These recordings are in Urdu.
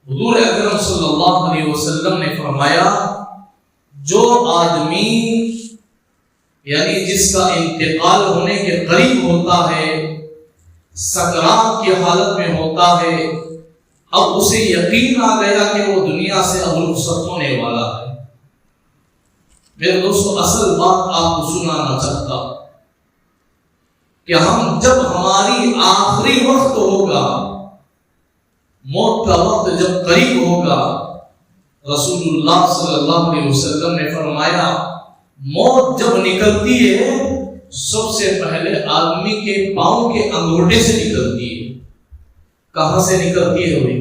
حضور اکرم صلی اللہ علیہ وسلم نے فرمایا جو آدمی یعنی جس کا انتقال ہونے کے قریب ہوتا ہے، سکرات کی حالت میں ہوتا ہے، اب اسے یقین آ گیا کہ وہ دنیا سے اب رخصت ہونے والا ہے۔ میرے دوستو، اصل بات آپ کو سنانا چاہتا کہ ہم جب ہماری آخری وقت ہوگا، موت کا وقت جب قریب ہوگا، رسول اللہ صلی اللہ علیہ وسلم نے فرمایا موت جب نکلتی ہے سب سے پہلے آدمی کے پاؤں کے انگوٹھے سے نکلتی ہے۔ کہاں سے نکلتی ہے بھائی؟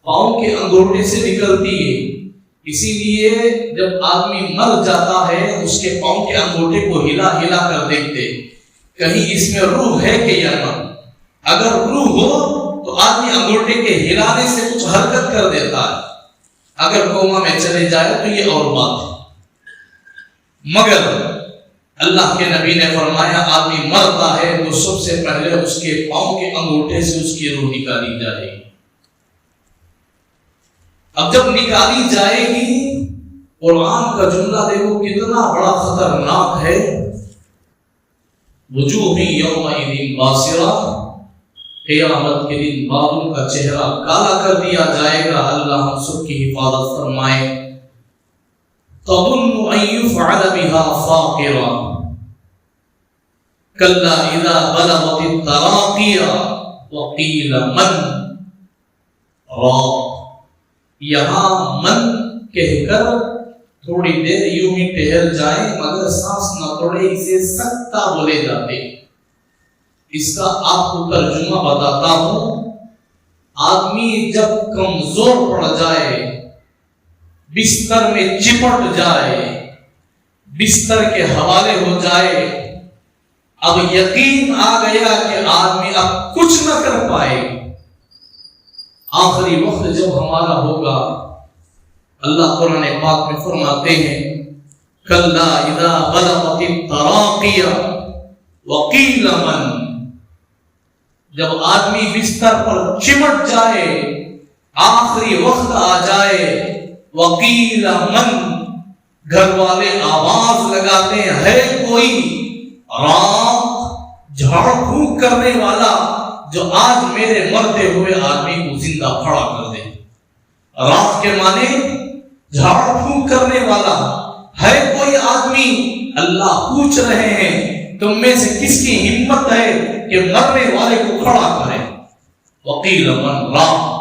پاؤں کے انگوٹھے سے نکلتی ہے۔ اسی لیے جب آدمی مر جاتا ہے اس کے پاؤں کے انگوٹھے کو ہلا ہلا کر دیکھتے کہیں اس میں روح ہے کہ یا نہ۔ اگر روح ہو تو آدمی انگوٹھے کے ہلانے سے کچھ حرکت کر دیتا ہے، اگر کوما میں چلے جائے تو یہ اور بات ہے۔ مگر اللہ کے نبی نے فرمایا آدمی مرتا ہے تو سب سے پہلے اس کے پاؤں کے انگوٹھے سے اس کی روح نکالی جائے گی۔ اب جب نکالی جائے گی، قرآن کا جملہ دیکھو کتنا بڑا خطرناک ہے، وجوہ یومئذ باسرہ، قیامت کے دن بادوں کا چہرہ کالا کر دیا جائے گا۔ اللہ ہم سب کی حفاظت فرمائے۔ تظن ان يفعل بها فاقرہ کلا اذا بلغت التراقی وقیل من راق۔ یہاں من کہہ کر تھوڑی دیر یوں ہی ٹہل جائیں مگر سانس نہ توڑے، اسے سکتہ بولے جاتے۔ اس کا آپ کو ترجمہ بتاتا ہوں۔ آدمی جب کمزور پڑ جائے، بستر میں چپٹ جائے، بستر کے حوالے ہو جائے، اب یقین آ گیا کہ آدمی اب کچھ نہ کر پائے، آخری وقت جب ہمارا ہوگا، اللہ قرآن پاک میں فرماتے ہیں کلا اذا بلغت التراقی وقیل من، جب آدمی بستر پر چمٹ جائے، آخری وقت آ جائے، وقیل من، گھر والے آواز لگاتے ہیں ہے کوئی راق، جھاڑ پھونک کرنے والا جو آج میرے مرتے ہوئے آدمی کو زندہ کھڑا کر دے۔ راق کے معنی جھاڑ پھونک کرنے والا ہے کوئی آدمی۔ اللہ پوچھ رہے ہیں تم میں سے کس کی ہمت ہے کہ مرنے والے کو کھڑا کرے؟ وقیل من راق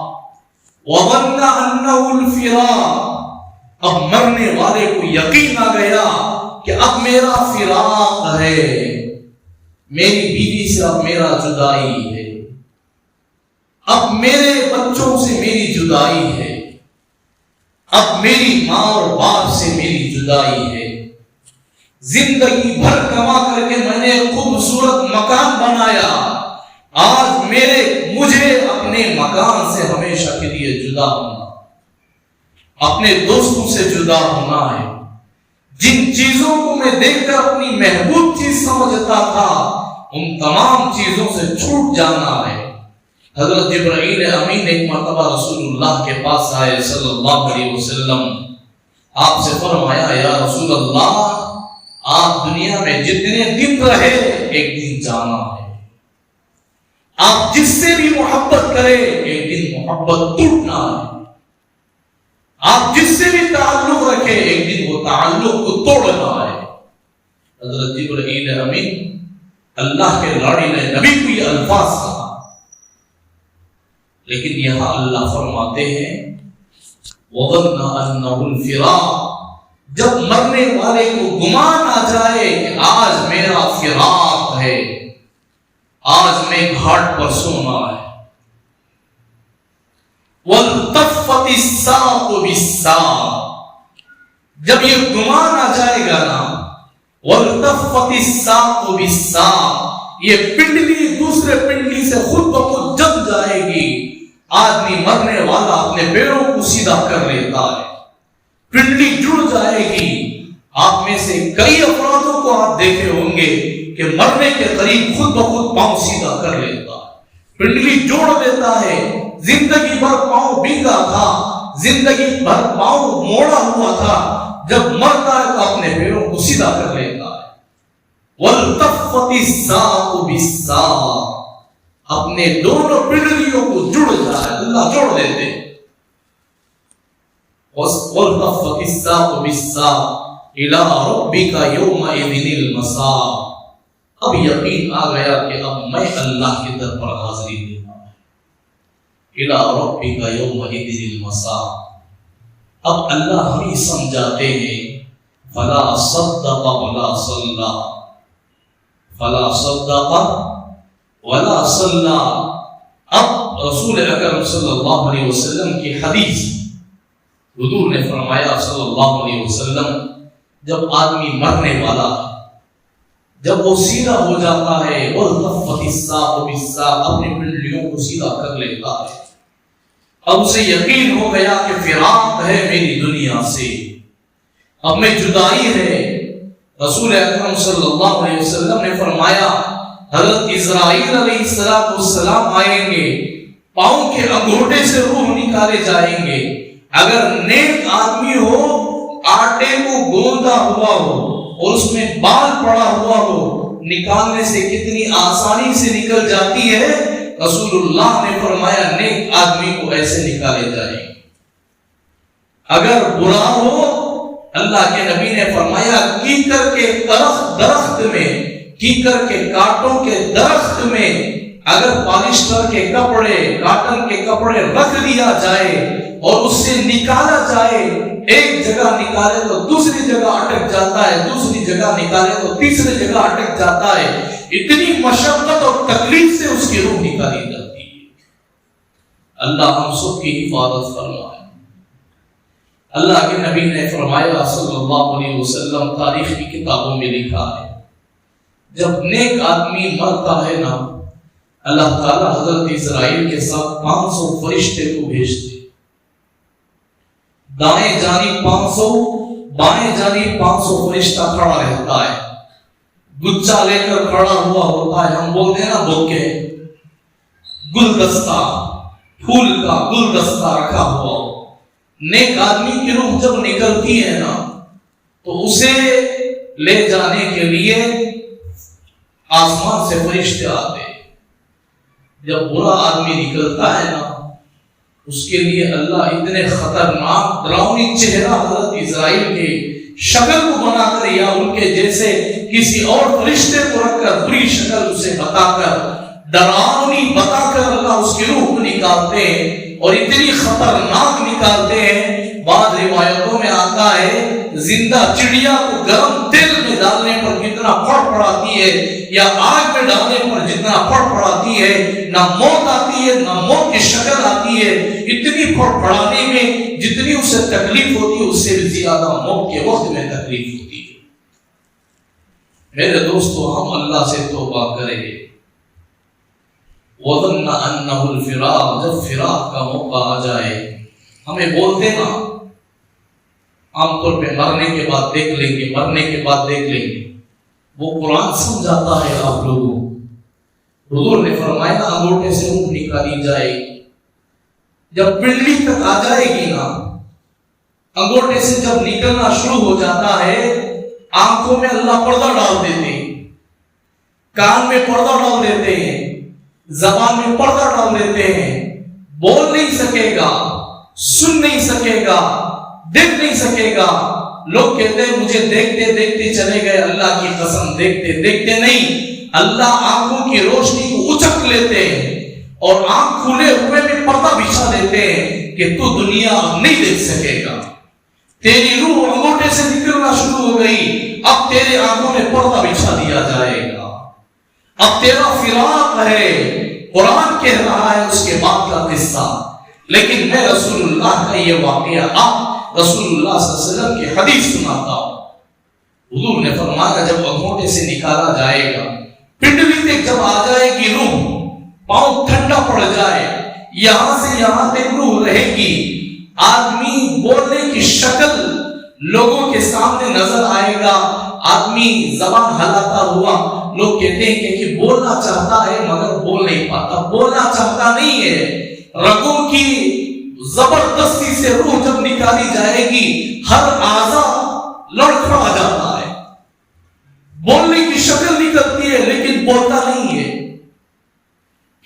وظن انه الفراق، اب مرنے والے کو یقین آ گیا کہ اب میرا فراق ہے، میری بیوی سے اب میرا جدائی ہے، اب میرے بچوں سے میری جدائی ہے، اب میری ماں اور باپ سے میری جدائی ہے۔ زندگی بھر کما کر کے میں نے خوبصورت مکان بنایا، آج مجھے اپنے مکان سے ہمیشہ کے لیے جدا ہونا، اپنے دوستوں سے جدا ہونا ہے۔ جن چیزوں کو میں دیکھ کر اپنی محبوب چیز سمجھتا تھا ان تمام چیزوں سے چھوٹ جانا ہے۔ حضرت جبرائیل امین ایک مرتبہ رسول اللہ کے پاس آئے صلی اللہ علیہ وسلم، آپ سے فرمایا یا رسول اللہ آپ دنیا میں جتنے دن رہے ایک دن جانا ہے، آپ جس سے بھی محبت کرے ایک دن محبت ٹوٹنا ہے، آپ جس سے بھی تعلق رکھے ایک دن وہ تعلق کو توڑنا ہے۔ حضرت جبرائیل امین اللہ کے لاڑی نے نبی کو یہ الفاظ کہا، لیکن یہاں اللہ فرماتے ہیں وَظَنَّ أَنَّهُ الْفِرَاقُ، جب مرنے والے کو گمان آ جائے کہ آج میرا فراق ہے، آج میں گھاٹ پر سونا ہے۔ وَالْتَفَّتِ السَّاقُ بِالسَّاقِ، جب یہ گمان آ جائے گا نا، وَالْتَفَّتِ السَّاقُ بِالسَّاقِ، یہ پنڈلی دوسرے پنڈلی سے خود بخود جم جائے گی، آدمی مرنے والا اپنے پیروں کو سیدھا کر لیتا ہے، پنڈلی جڑ جائے گی۔ آپ میں سے کئی افرادوں کو آپ دیکھے ہوں گے کہ مرنے کے قریب خود بخود پاؤں سیدھا کر لیتا ہے، پنڈلی جوڑ دیتا ہے، زندگی بھر پاؤں بھیگا تھا، زندگی بھر پاؤں موڑا ہوا تھا، جب مرتا ہے تو اپنے پیروں کو سیدھا کر لیتا ہے۔ وَالْتَفَّتِ السَّاقُ بِالسَّاقِ، اپنے دونوں پنڈلیوں کو جڑ جائے، اللہ جوڑ دیتے۔ وَالْتَفَّتِ السَّاقُ بِالسَّاقِ إِلَىٰ رَبِّكَ يَوْمَئِذٍ الْمَسَاقُ، اب یقین آ گیا کہ اب میں اللہ کے در پر حاضری دینا ہے۔ إِلَىٰ رَبِّكَ يَوْمَئِذٍ الْمَسَاقُ، اب اللہ ہمیں سمجھاتے ہیں فَلَا صَدَّقَ وَلَا صَلَّى، فَلَا صَدَّقَ وَلَا صَلَّى۔ اب رسول اکرم صلی اللہ علیہ وسلم کی حدیث، حضور نے فرمایا صلی اللہ علیہ وسلم، جب آدمی مرنے والا ہے، جب وہ سیدھا ہو جاتا ہے، وَالْتَفَّتِ السَّاقُ بِالسَّاقِ، اپنی پنڈلیوں کو سیدھا کر لیتا ہے، اب اسے یقین ہو گیا کہ فراق ہے میری دنیا سے، اب میں جدائی ہے۔ رسول اکرم صلی اللہ علیہ وسلم نے فرمایا حضرت اسرائیل علیہ السلام آئیں گے، پاؤں کے انگوٹھے سے روح نکالے جائیں گے۔ اگر نیک آدمی ہو، آٹے کو گوندا ہوا ہو اور اس میں بال پڑا ہوا ہو، نکالنے سے کتنی آسانی سے نکل جاتی ہے، رسول اللہ نے فرمایا نیک آدمی کو ایسے نکالے جائیں گے۔ اگر برا ہو، اللہ کے نبی نے فرمایا کیکر کے درخت میں، کیکر کے کانٹوں کے درخت میں اگر پالسٹر کے کپڑے، کاٹن کے کپڑے رکھ دیا جائے اور اس سے نکالا جائے، ایک جگہ نکالے تو دوسری جگہ اٹک جاتا ہے، دوسری جگہ نکالے تو تیسری جگہ اٹک جاتا ہے، اتنی مشقت اور تکلیف سے اس کی روح نکالی جاتی ہے۔ اللہ ہم سب کی حفاظت فرمائے۔ اللہ کے نبی نے فرمایا صلی اللہ علیہ وسلم، تاریخ کی کتابوں میں لکھا ہے، جب نیک آدمی مرتا ہے نا، اللہ تعالیٰ حضرت اسرائیل کے ساتھ 500 فرشتے کو بھیجتے، دائیں جانب 500، بائیں جانب 500 فرشتہ کھڑا رہتا ہے، گچھا لے کر کھڑا ہوا ہوتا ہے، ہم بولتے ہیں نا بوکے، گلدستہ، پھول کا گلدستہ رکھا ہوا ہو۔ نیک آدمی کی روح جب نکلتی ہے نا تو اسے لے جانے کے لیے آسمان سے فرشتے آتے ہیں۔ جب برا آدمی نکلتا ہے نا، اس کے لیے اللہ اتنے خطرناک ڈراؤنی چہرہ حضرت اسرائیل کے شکل کو بنا کر یا ان کے جیسے کسی اور فرشتے کو رکھ کر بری شکل اسے بتا کر، ڈراؤنی بتا کر اللہ اس کی روح کو نکالتے ہیں، اور اتنی خطرناک نکالتے ہیں۔ بعض روایتوں میں آتا ہے زندہ چڑیا کو گرم تیل میں ڈالنے پر جتنا پھڑ پڑاتی ہے یا آگ میں ڈالنے پر جتنا پھڑ پڑاتی ہے، نہ موت آتی ہے نہ موت کی شکل آتی ہے۔ اتنی پھڑ پڑانے میں جتنی اسے تکلیف ہوتی ہے، اس سے بھی زیادہ موت کے وقت میں تکلیف ہوتی ہے۔ میرے دوستو، ہم اللہ سے توبہ کریں، وَظَنَّ أَنَّهُ الْفِرَاقُ، جب فراق کا موقع آ جائے، ہمیں بولتے نا عام طور پہ مرنے کے بعد دیکھ لیں گے، مرنے کے بعد دیکھ لیں گے، وہ قرآن سمجھاتا ہے آپ لوگوں۔ حضور نے فرمایا انگوٹھے سے روح نکالی جائے گی، جب پنڈلی تک آ جائے گی نا، انگوٹھے سے جب نکلنا شروع ہو جاتا ہے، آنکھوں میں اللہ پردہ ڈال دیتے ہیں، کان میں پردہ ڈال دیتے ہیں، زبان میں پردہ ڈال دیتے ہیں، بول نہیں سکے گا، سن نہیں سکے گا، دیکھ نہیں سکے گا۔ لوگ کہتے ہیں مجھے دیکھتے دیکھتے چلے گئے، اللہ کی قسم دیکھتے دیکھتے نہیں، اللہ آنکھوں کی روشنی کو اچک لیتے ہیں اور آنکھ کھلے ہوئے میں پردہ بچھا دیتے ہیں کہ تو دنیا اب نہیں دیکھ سکے گا۔ تیری روح انگوٹھے سے نکلنا شروع ہو گئی، اب تیرے آنکھوں میں پردہ بچھا دیا جائے گا، اب تیرا فراق ہے۔ قرآن کہہ رہا ہے اس کے بعد کا قصہ، لیکن میں رسول اللہ کا یہ واقعہ آپ رسول اللہ صلی اللہ علیہ وسلم کی حدیث سناتا ہوں۔ حضور نے فرمایا جب انگوٹھے سے نکالا جائے گا، پنڈلی تک جب آ جائے گی روح، پاؤں ٹھنڈا پڑ جائے، یہاں سے یہاں تک روح رہے گی، آدمی بولنے کی شکل لوگوں کے سامنے نظر آئے گا، آدمی زبان ہلاتا ہوا، لوگ کہتے ہیں کہ بولنا چاہتا ہے مگر بول نہیں پاتا، بولنا چاہتا نہیں ہے، رگوں کی زبردستی سے روح جب نکالی جائے گی ہر اعضا لڑکھڑا جاتا ہے، بولنے کی شکل نکلتی ہے لیکن بولتا نہیں ہے،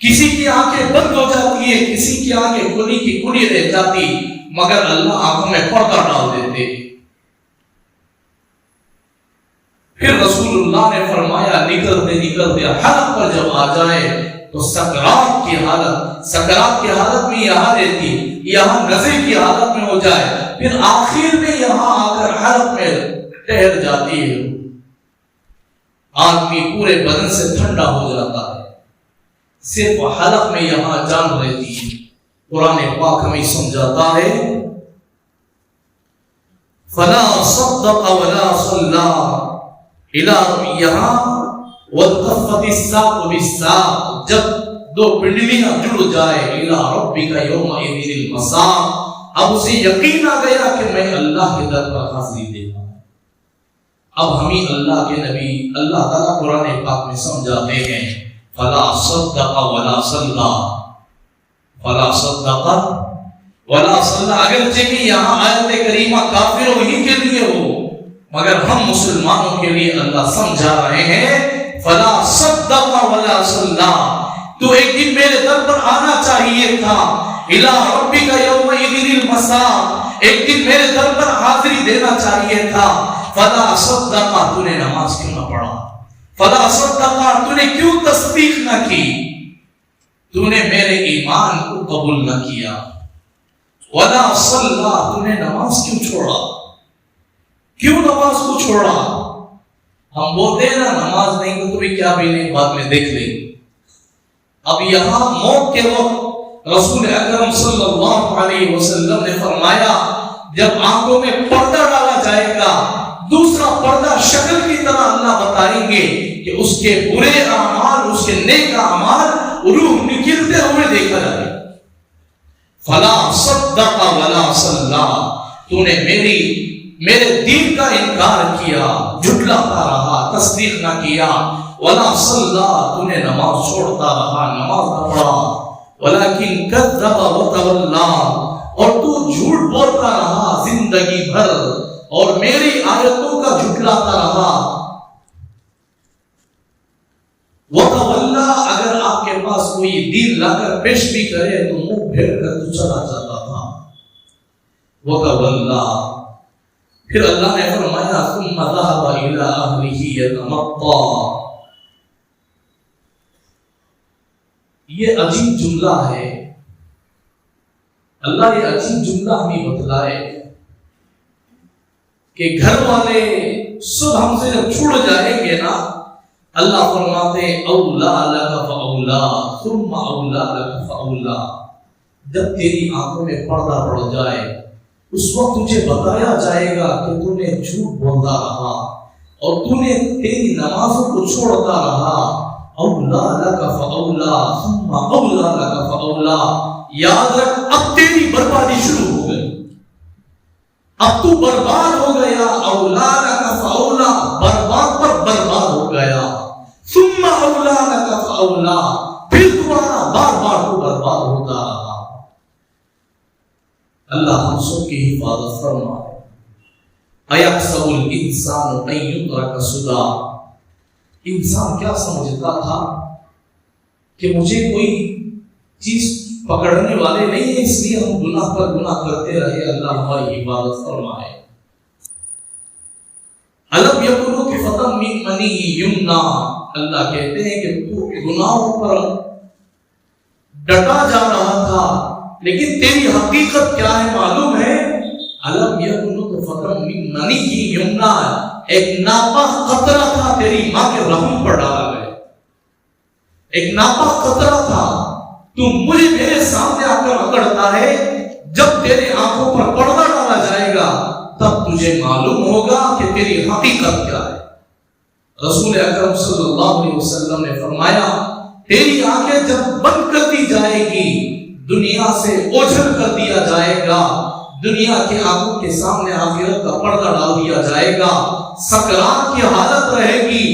کسی کی آنکھیں بند ہو جاتی ہے، کسی کی آنکھیں کھلی کی کھلی رہ جاتی، مگر اللہ آنکھوں میں پردہ ڈال دیتے۔ پھر رسول اللہ نے فرمایا نکلتے نکلتے حلق پر جب آ جائے تو سکرات کی حالت میں یہاں رہتی، یہاں نزے کی حالت میں ہو جائے، پھر آخر میں یہاں آ کر حلق میں ٹھہر جاتی ہے، آدمی پورے بدن سے ٹھنڈا ہو جاتا ہے، صرف حلق میں یہاں جان رہتی ہے۔ قرآن پاک ہمیں سمجھاتا ہے فلا صدق ولا صلى الى یہاں والتفت الساق بالساق، جب دو پنڈلیاں جڑ جائے الى ربک یومئذ المساق، اب اسے یقین آ گیا کہ میں اللہ کے در پر حاضری دے گا۔ اب ہمیں اللہ کے نبی اللہ تعالیٰ قرآن پاک میں سمجھاتے ہیں فلا صدق ولا صلى، فلا صدق ولا صلى، اگرچہ کہ یہاں آیت کریمہ کافروں ہی کے لیے ہو مگر ہم مسلمانوں کے لیے اللہ سمجھا رہے ہیں فلا صدق ولا صلى، تو ایک دن میرے در پر آنا چاہیے تھا، الى ربک یومئذ المساق، ایک دن میرے در پر حاضری دینا چاہیے تھا، فلا صدق، تو نے نماز کیوں نہ پڑھا، فلا صدق، تو نے کیوں تصدیق نہ کی، تو نے میرے ایمان کو قبول نہ کیا، ولا صلى، تو نے نماز کیوں چھوڑا، کیوں نماز کو چھوڑا؟ ہم بولتے ہیں نا نماز نہیں تو بھی کیا بھی نہیں، بعد میں دیکھ لیں۔ اب یہاں موت کے وقت رسول اکرم صلی اللہ علیہ وسلم نے فرمایا جب آنکھوں میں پردہ ڈالا جائے گا، دوسرا پردہ شکل کی طرح اللہ بتائیں گے کہ اس کے برے اعمال اس کے نیک اعمال روح نکلتے ہوئے دیکھا جائے۔ فلا صدق ولا صلى، تو نے میرے دین کا انکار کیا، جھٹلاتا رہا، تصدیق نہ کیا، ولا صلى، تو نے نماز چھوڑتا رہا، نماز نہ پڑھا، ولكن كذب وتولى، اور تو جھوٹ بولتا رہا زندگی بھر اور میری آیتوں کا جھٹلاتا رہا۔ وتولى، اگر آپ کے پاس کوئی دین لا کر پیش بھی کرے تو منہ پھیر کر تو چلا جاتا تھا۔ وتولى، پھر اللہ نے فرمایا ثم ذهب الى اهله يتمطى، یہ عجیب جملہ ہے، اللہ یہ عجیب جملہ ہمیں بتلائے کہ گھر والے سب ہم سے جب چھوڑ جائیں گے نا، اللہ فرماتے اولا لک فاولا ثم اولا لک فاولا، جب تیری آنکھوں میں پردہ پڑ جائے اس وقت تجھے بتایا جائے گا کہ تو نے جھوٹ بولتا رہا اور تو نے تیری نمازوں کو چھوڑتا رہا، اولا لک فاولا ثم اولا لک فاولا، یاد رکھ اب تیری بربادی شروع ہو گئی، اب تو برباد ہو گیا، اولا لک فاولا، برباد پر برباد ہو گیا، ثم اولا لک فاولا، پھر دوبارہ بار بار تو برباد ہوتا رہا۔ اللہ ہم سب کی حفاظت فرمائے۔ ایحسب الانسان ان یترک سدی، انسان کیا سمجھتا تھا کہ مجھے کوئی چیز پکڑنے والے نہیں ہیں اس لیے ہم گناہ پر گناہ کرتے رہے، اللہ ہماری حفاظت فرمائے۔ الم یکن نطفۃ من منی یمنی، اللہ کہتے ہیں کہ تو گناہوں پر ڈٹا جا رہا تھا لیکن تیری حقیقت کیا ہے معلوم ہے؟ الم یکن نطفۃ من منی یمنی، ایک ناپاک قطرہ تھا تیری ماں کے رحم پر ڈالا گیا، ایک ناپاک قطرہ تھا، تم مجھے میرے سامنے آ کر اکڑتا ہے، جب تیرے آنکھوں پر پردہ ڈالا جائے گا تب تجھے معلوم ہوگا کہ تیری حقیقت کیا ہے۔ رسول اکرم صلی اللہ علیہ وسلم نے فرمایا تیری آنکھیں جب بند کر دی جائے گی، دنیا سے اوجھل کر دیا جائے گا، دنیا کے آنکھوں کے سامنے آخرت کا پردہ ڈال دیا جائے گا، سکرات کی حالت رہے گی،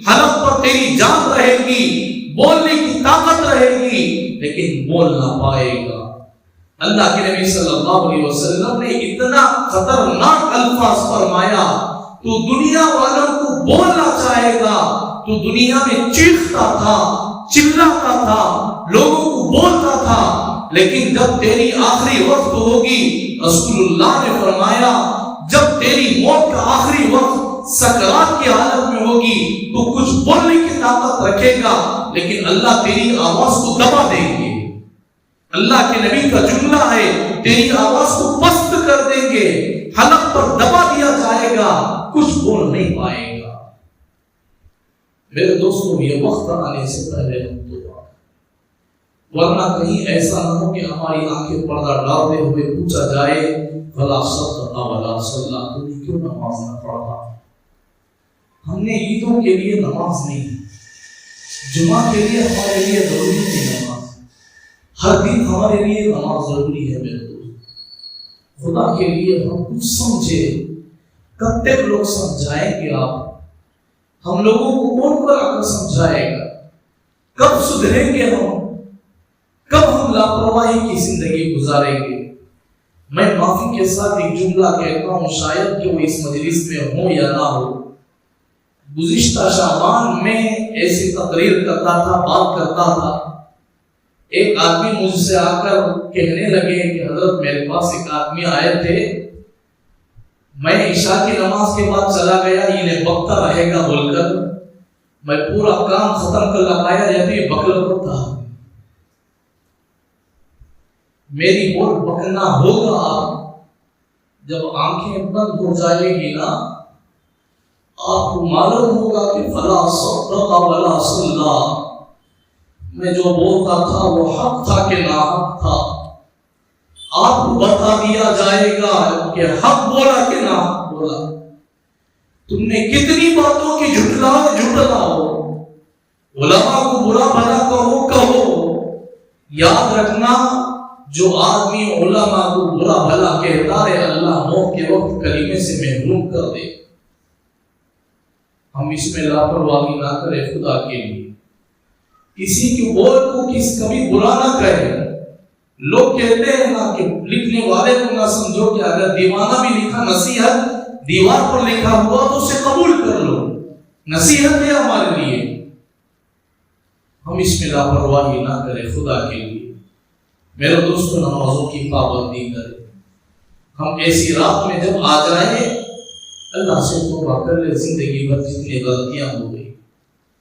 حلق پر تیری جان رہے گی، بولنے کی طاقت رہے گی لیکن بول نہ پائے گا۔ اللہ کے نبی صلی اللہ علیہ وسلم نے اتنا خطرناک الفاظ فرمایا، تو دنیا والوں کو بولنا چاہے گا تو دنیا میں چیختا تھا، چلاتا تھا، لوگوں کو بولتا تھا، لیکن جب تیری آخری وقت ہوگی، رسول اللہ نے فرمایا جب تیری موت کا آخری وقت سکرات کی حالت میں ہوگی تو کچھ بولنے کی طاقت رکھے گا، لیکن اللہ تیری آواز کو دبا دیں گے۔ اللہ کے نبی کا جملہ ہے، تیری آواز کو پست کر دیں گے، حلق پر دبا دیا جائے گا، کچھ بول نہیں پائے گا۔ میرے دوستوں، یہ وقت آنے سے پہلے ہم دعا، ورنہ کہیں ایسا نہ ہو کہ ہماری آنکھیں پردہ ڈالتے ہوئے پوچھا جائے ولا صدق ولا صلی، تو کیوں نماز نہ پڑھا؟ ہم نے عیدوں کے لیے نماز نہیں، جمعہ کے لیے ہمارے لیے ضروری نہیں نماز، ہر دن ہمارے لیے نماز ضروری ہے۔ میرے دوست، خدا کے لیے ہم کچھ سمجھے، کب تک لوگ سمجھائیں گے؟ آپ ہم لوگوں کو کون پر آ کر سمجھائے گا؟ کب سدھریں گے ہم؟ کب ہم لاپرواہی کی زندگی گزاریں گے؟ میں معافی کے ساتھ ایک جملہ کہتا ہوں، شاید کہ وہ اس مجلس میں ہو یا نہ ہو۔ گزشتہ شعبان میں ایسی تقریر کرتا تھا، بات کرتا تھا، ایک آدمی مجھ سے آ کر کہنے لگے کہ حضرت میرے پاس ایک آدمی آئے تھے، میں عشاء کی نماز کے بعد چلا گیا، یہ بکتا رہے گا بول کر میں پورا کام ختم کر لگایا، جب یہ بکلا تھا۔ میری بول بکنا ہوگا جب آنکھیں بند ہو جائے گی نا، آپ کو معلوم ہوگا کہ فلا صدق ولا صلی، میں جو بولتا تھا وہ حق تھا کہ ناحق تھا۔ آپ کو بتا دیا جائے گا کہ حق بولا کہ ناحق بولا۔ تم نے کتنی باتوں کی جھٹلاؤ، علماء کو برا بھلا کہو، یاد رکھنا جو آدمی علماء کو برا بھلا کہتا ہے، اللہ موت کے وقت کلمے سے محروم کر دے۔ ہم اس میں لاپرواہی نہ کریں خدا کے لیے، کسی کی بول کو کبھی برا نہ کہیں۔ لوگ کہتے ہیں نا کہ لکھنے والے کو نہ سمجھو، کہ اگر دیوانہ بھی لکھا نصیحت دیوار پر لکھا ہوا تو اسے قبول کر لو، نصیحت ہے ہمارے لیے۔ ہم اس میں لاپرواہی نہ کریں خدا کے لیے۔ میرے دوستوں، نمازوں کی پابندی کریں۔ ہم ایسی رات میں جب آ جائیں، اللہ سے توبہ کر لے، زندگی بھر جتنی غلطیاں ہو